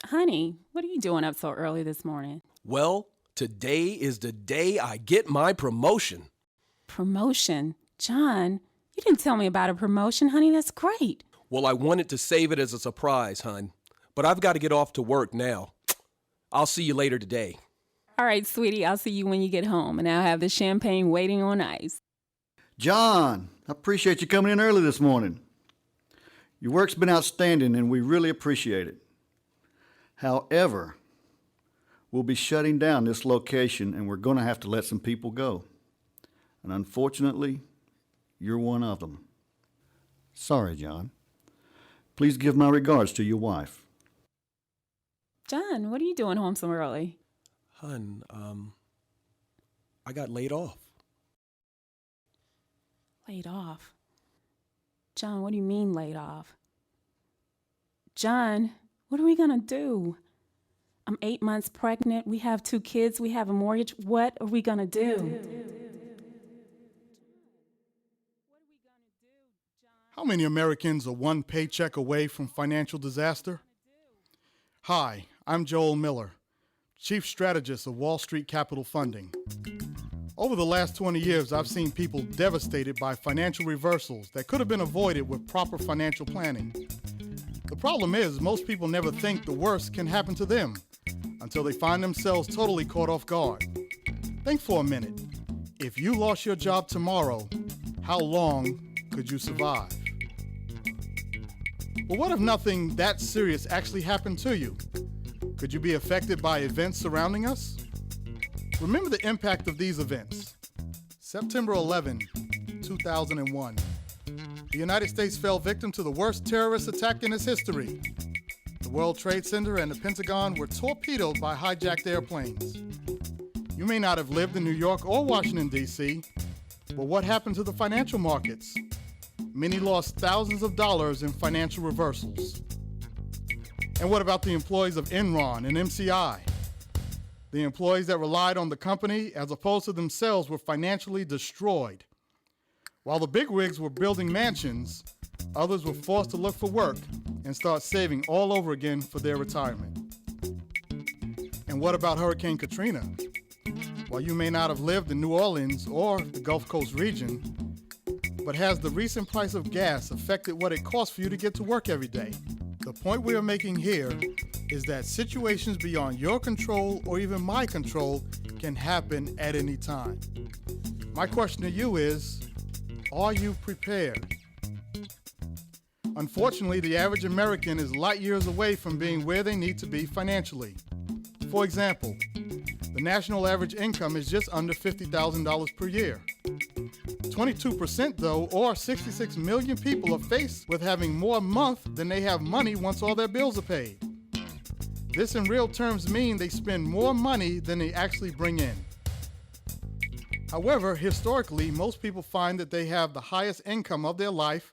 Honey, what are you doing up so early this morning? Well, today is the day I get my promotion. Promotion? John, you didn't tell me about a promotion, honey. That's great. Well, I wanted to save it as a surprise, hun. But I've got to get off to work now. I'll see you later today. All right, sweetie, I'll see you when you get home, and I'll have the champagne waiting on ice. John, I appreciate you coming in early this morning. Your work's been outstanding, and we really appreciate it. However, we'll be shutting down this location, and we're going to have to let some people go. And unfortunately, you're one of them. Sorry, John. Please give my regards to your wife. John, what are you doing home so early? Hun, I got laid off. Laid off? John, what do you mean laid off? John, what are we going to do? I'm 8 months pregnant. We have 2 kids. We have a mortgage. What are we going to do? How many Americans are one paycheck away from financial disaster? Hi, I'm Joel Miller, Chief Strategist of Wall Street Capital Funding. Over the last 20 years, I've seen people devastated by financial reversals that could have been avoided with proper financial planning. The problem is, most people never think the worst can happen to them until they find themselves totally caught off guard. Think for a minute. If you lost your job tomorrow, how long could you survive? But what if nothing that serious actually happened to you? Could you be affected by events surrounding us? Remember the impact of these events. September 11, 2001. The United States fell victim to the worst terrorist attack in its history. The World Trade Center and the Pentagon were torpedoed by hijacked airplanes. You may not have lived in New York or Washington, D.C., but what happened to the financial markets? Many lost thousands of dollars in financial reversals. And what about the employees of Enron and MCI? The employees that relied on the company as opposed to themselves were financially destroyed. While the bigwigs were building mansions, others were forced to look for work and start saving all over again for their retirement. And what about Hurricane Katrina? While you may not have lived in New Orleans or the Gulf Coast region, but has the recent price of gas affected what it costs for you to get to work every day? The point we are making here is that situations beyond your control or even my control can happen at any time. My question to you is, are you prepared? Unfortunately, the average American is light years away from being where they need to be financially. For example, the national average income is just under $50,000 per year. 22% though, or 66 million people are faced with having more a month than they have money once all their bills are paid. This in real terms means they spend more money than they actually bring in. However, historically, most people find that they have the highest income of their life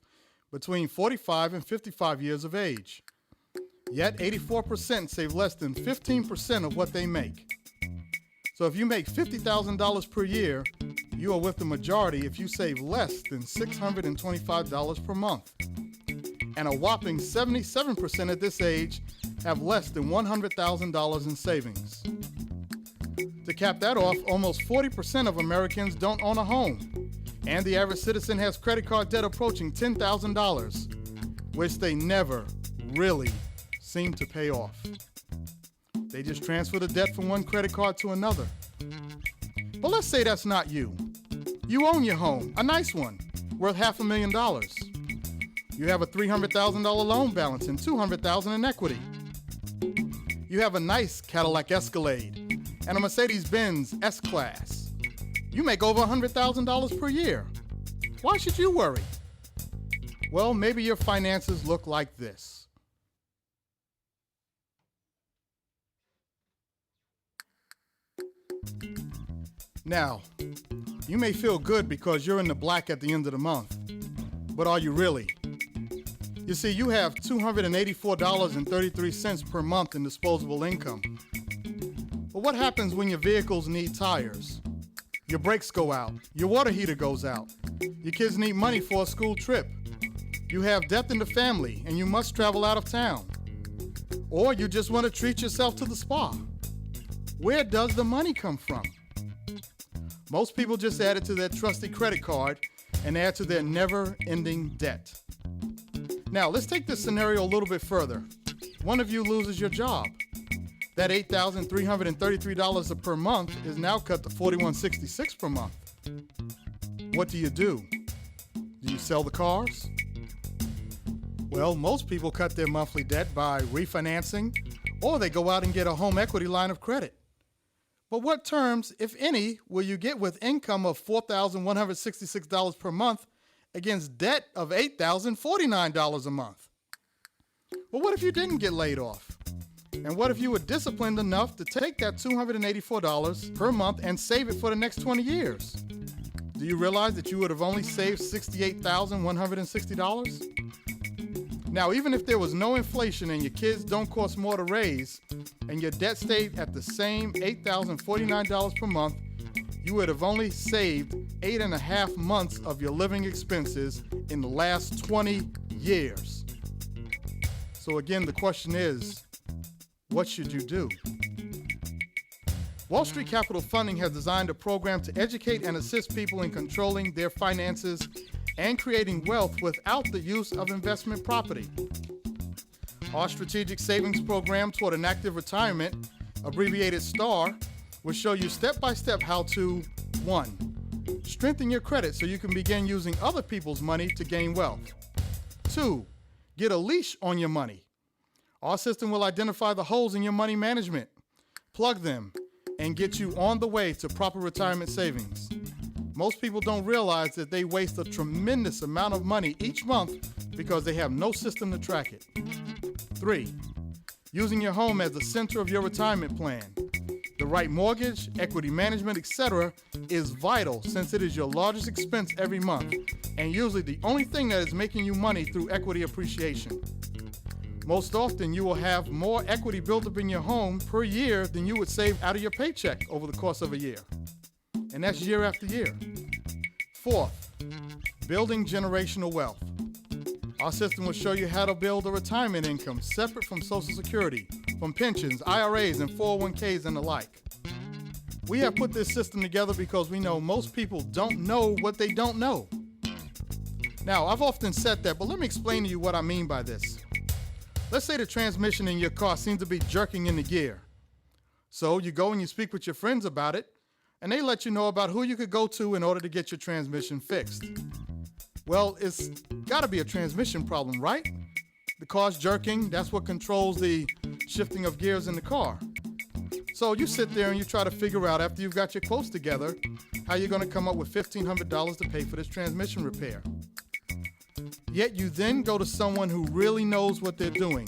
between 45 and 55 years of age. Yet 84% save less than 15% of what they make. So if you make $50,000 per year, you are with the majority if you save less than $625 per month. And a whopping 77% at this age have less than $100,000 in savings. To cap that off, almost 40% of Americans don't own a home, and the average citizen has credit card debt approaching $10,000, which they never really seem to pay off. They just transfer the debt from one credit card to another. But let's say that's not you. You own your home, a nice one, worth $500,000. You have a $300,000 loan balance and $200,000 in equity. You have a nice Cadillac Escalade and a Mercedes-Benz S-Class. You make over $100,000 per year. Why should you worry? Well, maybe your finances look like this. Now, you may feel good because you're in the black at the end of the month, but are you really? You see, you have $284.33 per month in disposable income. But what happens when your vehicles need tires? Your brakes go out, your water heater goes out, your kids need money for a school trip, you have death in the family and you must travel out of town. Or you just want to treat yourself to the spa. Where does the money come from? Most people just add it to their trusty credit card and add to their never-ending debt. Now, let's take this scenario a little bit further. One of you loses your job. That $8,333 per month is now cut to $4,166 per month. What do? Do you sell the cars? Well, most people cut their monthly debt by refinancing, or they go out and get a home equity line of credit. But what terms, if any, will you get with income of $4,166 per month against debt of $8,049 a month? Well, what if you didn't get laid off? And what if you were disciplined enough to take that $284 per month and save it for the next 20 years? Do you realize that you would have only saved $68,160? Now, even if there was no inflation and your kids don't cost more to raise, and your debt stayed at the same $8,049 per month, you would have only saved 8.5 months of your living expenses in the last 20 years. So again, the question is, what should you do? Wall Street Capital Funding has designed a program to educate and assist people in controlling their finances and creating wealth without the use of investment property. Our strategic savings program toward an active retirement, abbreviated STAR, will show you step-by-step how to 1. Strengthen your credit so you can begin using other people's money to gain wealth. 2. Get a leash on your money. Our system will identify the holes in your money management, plug them, and get you on the way to proper retirement savings. Most people don't realize that they waste a tremendous amount of money each month because they have no system to track it. 3. Using your home as the center of your retirement plan. The right mortgage, equity management, etc. is vital since it is your largest expense every month and usually the only thing that is making you money through equity appreciation. Most often, you will have more equity built up in your home per year than you would save out of your paycheck over the course of a year. And that's year after year. 4th, building generational wealth. Our system will show you how to build a retirement income separate from Social Security, from pensions, IRAs, and 401ks and the like. We have put this system together because we know most people don't know what they don't know. Now, I've often said that, but let me explain to you what I mean by this. Let's say the transmission in your car seems to be jerking into gear. So you go and you speak with your friends about it, and they let you know about who you could go to in order to get your transmission fixed. Well, it's got to be a transmission problem, right? The car's jerking, that's what controls the shifting of gears in the car. So you sit there and you try to figure out, after you've got your quotes together, how you're going to come up with $1,500 to pay for this transmission repair. Yet you then go to someone who really knows what they're doing,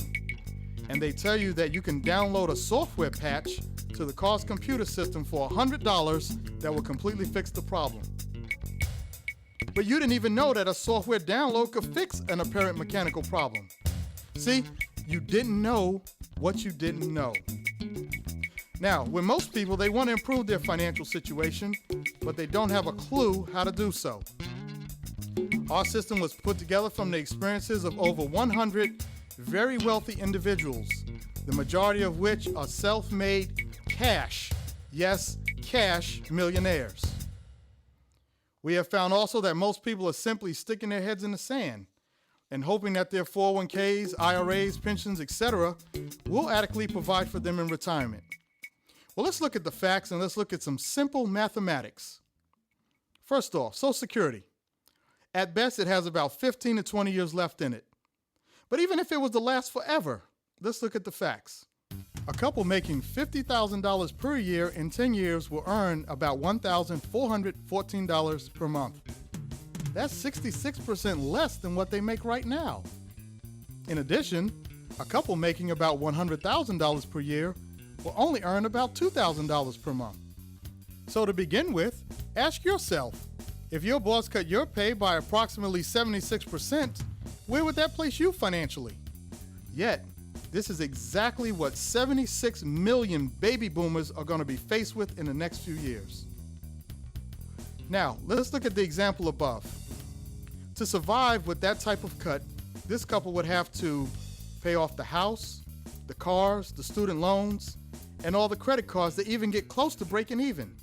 and they tell you that you can download a software patch to the car's computer system for $100 that will completely fix the problem. But you didn't even know that a software download could fix an apparent mechanical problem. See, you didn't know what you didn't know. Now, with most people, they want to improve their financial situation, but they don't have a clue how to do so. Our system was put together from the experiences of over 100 very wealthy individuals, the majority of which are self-made cash, yes, cash millionaires. We have found also that most people are simply sticking their heads in the sand and hoping that their 401ks, IRAs, pensions, etc. will adequately provide for them in retirement. Well, let's look at the facts and let's look at some simple mathematics. First off, Social Security. At best, it has about 15 to 20 years left in it. But even if it was to last forever, let's look at the facts. A couple making $50,000 per year in 10 years will earn about $1,414 per month. That's 66% less than what they make right now. In addition, a couple making about $100,000 per year will only earn about $2,000 per month. So to begin with, ask yourself, if your boss cut your pay by approximately 76%, where would that place you financially? Yet, this is exactly what 76 million baby boomers are going to be faced with in the next few years. Now, let's look at the example above. To survive with that type of cut, this couple would have to pay off the house, the cars, the student loans, and all the credit cards that even get close to breaking even.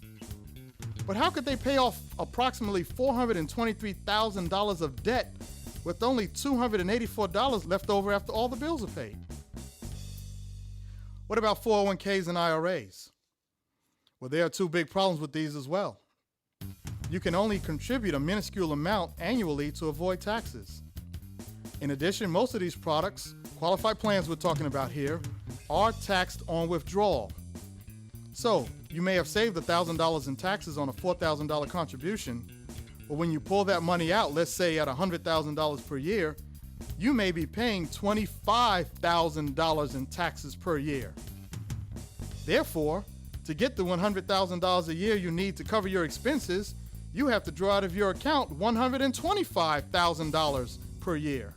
But how could they pay off approximately $423,000 of debt with only $284 left over after all the bills are paid? What about 401ks and IRAs? Well, there are two big problems with these as well. You can only contribute a minuscule amount annually to avoid taxes. In addition, most of these products, qualified plans we're talking about here, are taxed on withdrawal. So, you may have saved $1,000 in taxes on a $4,000 contribution, but when you pull that money out, let's say at $100,000 per year, you may be paying $25,000 in taxes per year. Therefore, to get the $100,000 a year you need to cover your expenses, you have to draw out of your account $125,000 per year.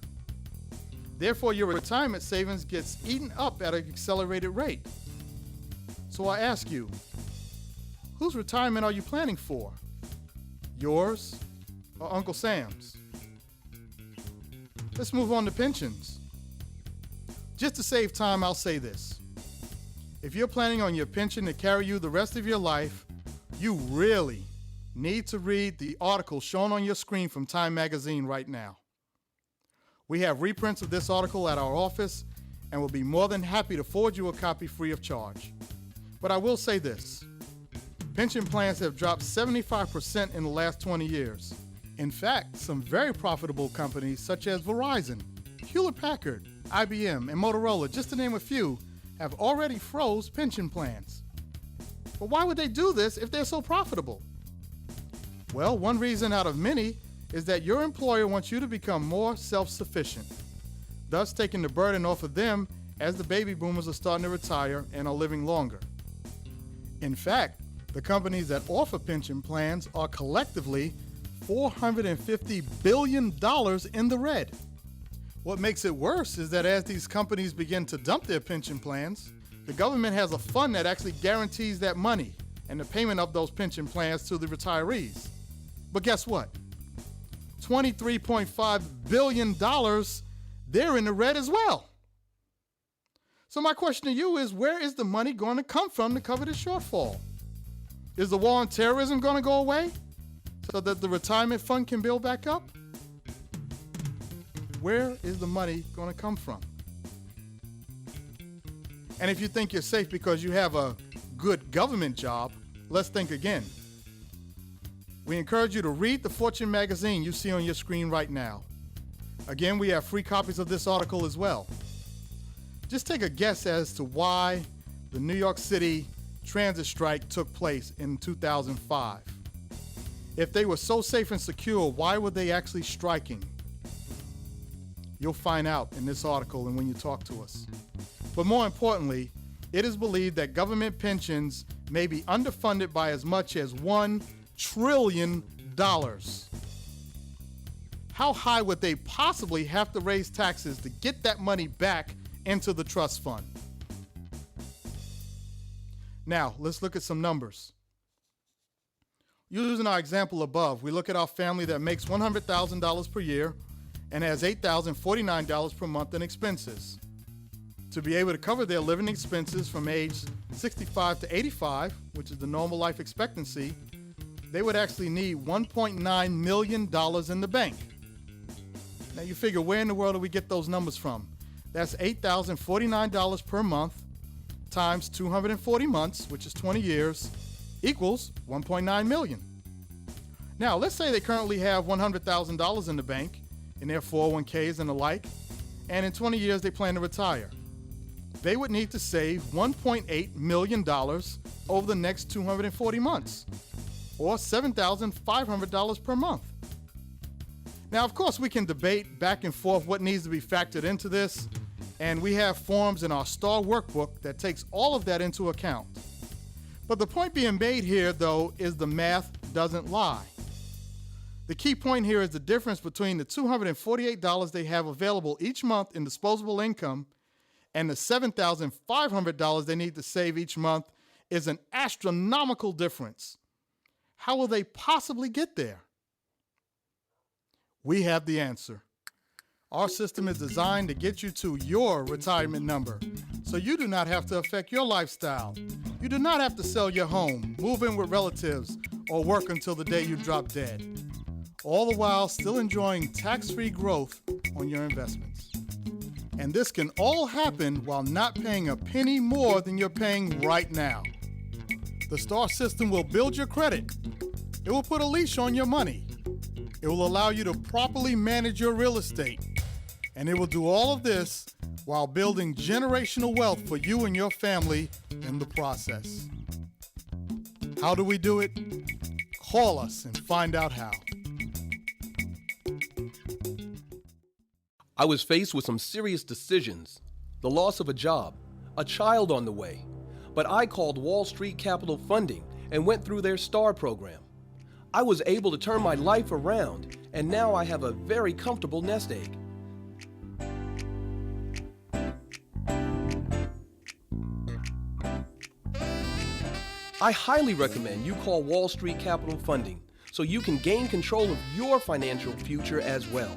Therefore, your retirement savings gets eaten up at an accelerated rate. So I ask you, whose retirement are you planning for? Yours or Uncle Sam's? Let's move on to pensions. Just to save time, I'll say this. If you're planning on your pension to carry you the rest of your life, you really need to read the article shown on your screen from Time Magazine right now. We have reprints of this article at our office and will be more than happy to forward you a copy free of charge. But I will say this. Pension plans have dropped 75% in the last 20 years. In fact, some very profitable companies such as Verizon, Hewlett-Packard, IBM, and Motorola, just to name a few, have already froze pension plans. But why would they do this if they're so profitable? Well, one reason out of many is that your employer wants you to become more self-sufficient, thus taking the burden off of them as the baby boomers are starting to retire and are living longer. In fact, the companies that offer pension plans are collectively $450 billion in the red. What makes it worse is that as these companies begin to dump their pension plans, the government has a fund that actually guarantees that money and the payment of those pension plans to the retirees. But guess what? $23.5 billion, they're in the red as well. So my question to you is, where is the money going to come from to cover this shortfall? Is the war on terrorism going to go away so that the retirement fund can build back up? Where is the money going to come from? And if you think you're safe because you have a good government job, let's think again. We encourage you to read the Fortune magazine you see on your screen right now. Again, we have free copies of this article as well. Just take a guess as to why the New York City transit strike took place in 2005. If they were so safe and secure, why were they actually striking? You'll find out in this article and when you talk to us. But more importantly, it is believed that government pensions may be underfunded by as much as $1 trillion. How high would they possibly have to raise taxes to get that money back into the trust fund? Now, let's look at some numbers. Using our example above, we look at our family that makes $100,000 per year and has $8,049 per month in expenses. To be able to cover their living expenses from age 65 to 85, which is the normal life expectancy, they would actually need $1.9 million in the bank. Now you figure, where in the world do we get those numbers from? That's $8,049 per month times 240 months, which is 20 years, equals $1.9 million. Now, let's say they currently have $100,000 in the bank in their 401ks and the like, and in 20 years they plan to retire. They would need to save $1.8 million over the next 240 months, or $7,500 per month. Now, of course, we can debate back and forth what needs to be factored into this, and we have forms in our STAR workbook that takes all of that into account. But the point being made here, though, is the math doesn't lie. The key point here is the difference between the $248 they have available each month in disposable income and the $7,500 they need to save each month is an astronomical difference. How will they possibly get there? We have the answer. Our system is designed to get you to your retirement number, so you do not have to affect your lifestyle. You do not have to sell your home, move in with relatives, or work until the day you drop dead, all the while still enjoying tax-free growth on your investments. And this can all happen while not paying a penny more than you're paying right now. The STAR system will build your credit. It will put a leash on your money. It will allow you to properly manage your real estate. And it will do all of this while building generational wealth for you and your family in the process. How do we do it? Call us and find out how. I was faced with some serious decisions, the loss of a job, a child on the way, but I called Wall Street Capital Funding and went through their STAR program. I was able to turn my life around, and now I have a very comfortable nest egg. I highly recommend you call Wall Street Capital Funding so you can gain control of your financial future as well.